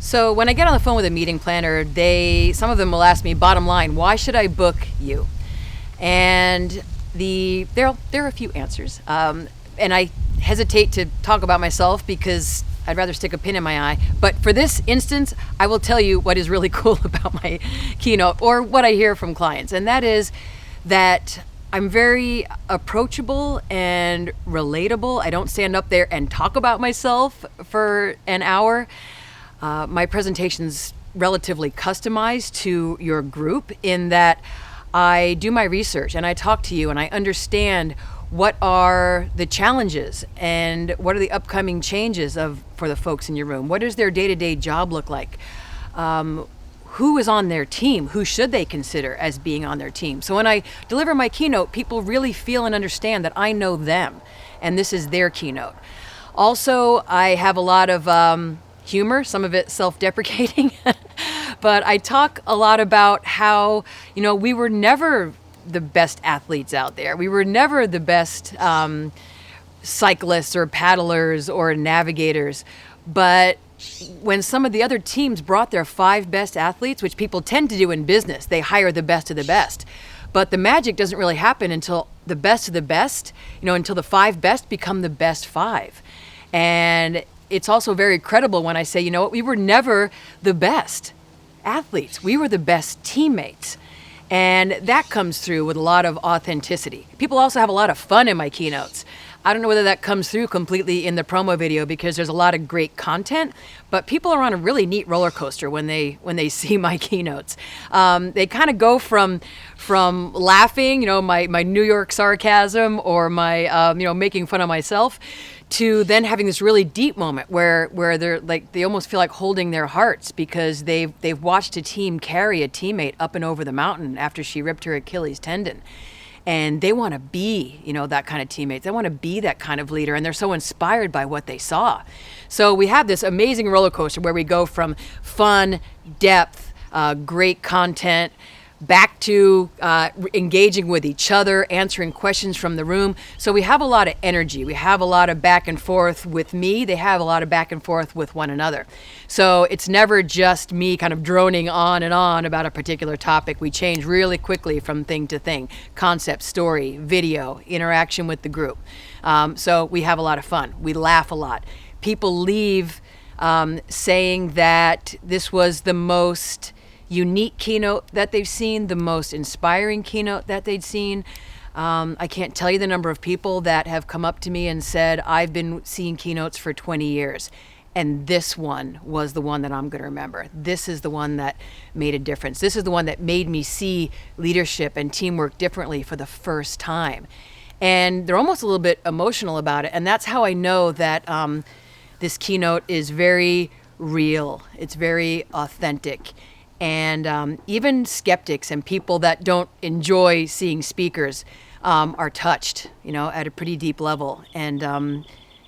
So when I get on the phone with a meeting planner, some of them will ask me, bottom line, why should I book you? And there are a few answers. And I hesitate to talk about myself because I'd rather stick a pin in my eye. But for this instance, I will tell you what is really cool about my keynote, or what I hear from clients. And that is that I'm very approachable and relatable. I don't stand up there and talk about myself for an hour. My presentation's relatively customized to your group in that I do my research and I talk to you and I understand what are the challenges and what are the upcoming changes for the folks in your room. What does their day-to-day job look like? Who is on their team? Who should they consider as being on their team? So when I deliver my keynote, people really feel and understand that I know them and this is their keynote. Also, I have a lot of humor, some of it self-deprecating, but I talk a lot about how, we were never the best athletes out there. We were never the best cyclists or paddlers or navigators. But when some of the other teams brought their 5 best athletes, which people tend to do in business, they hire the best of the best. But the magic doesn't really happen until the best of the best, until the 5 best become the best 5. And it's also very credible when I say, we were never the best athletes. We were the best teammates. And that comes through with a lot of authenticity. People also have a lot of fun in my keynotes. I don't know whether that comes through completely in the promo video because there's a lot of great content, but people are on a really neat roller coaster when they see my keynotes. They kind of go from laughing, my New York sarcasm or my making fun of myself, to then having this really deep moment where they almost feel like holding their hearts because they've watched a team carry a teammate up and over the mountain after she ripped her Achilles tendon. And they want to be, that kind of teammate. They want to be that kind of leader, and they're so inspired by what they saw. So we have this amazing roller coaster where we go from fun, depth, great content, back to engaging with each other, answering questions from the room. So we have a lot of energy. We have a lot of back and forth with me. They have a lot of back and forth with one another. So it's never just me kind of droning on and on about a particular topic. We change really quickly from thing to thing. Concept, story, video, interaction with the group. So we have a lot of fun. We laugh a lot. People leave saying that this was the most unique keynote that they've seen, the most inspiring keynote that they'd seen. I can't tell you the number of people that have come up to me and said, I've been seeing keynotes for 20 years, and this one was the one that I'm going to remember. This is the one that made a difference. This is the one that made me see leadership and teamwork differently for the first time. And they're almost a little bit emotional about it, and that's how I know that this keynote is very real. It's very authentic. And even skeptics and people that don't enjoy seeing speakers are touched, at a pretty deep level. And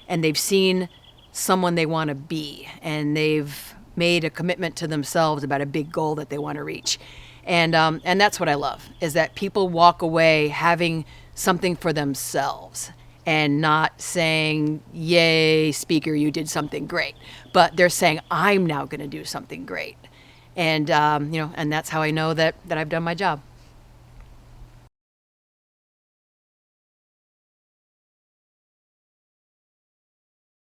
they've seen someone they want to be, and they've made a commitment to themselves about a big goal that they want to reach. And that's what I love, is that people walk away having something for themselves and not saying, yay, speaker, you did something great. But they're saying, I'm now going to do something great. And, and that's how I know that I've done my job.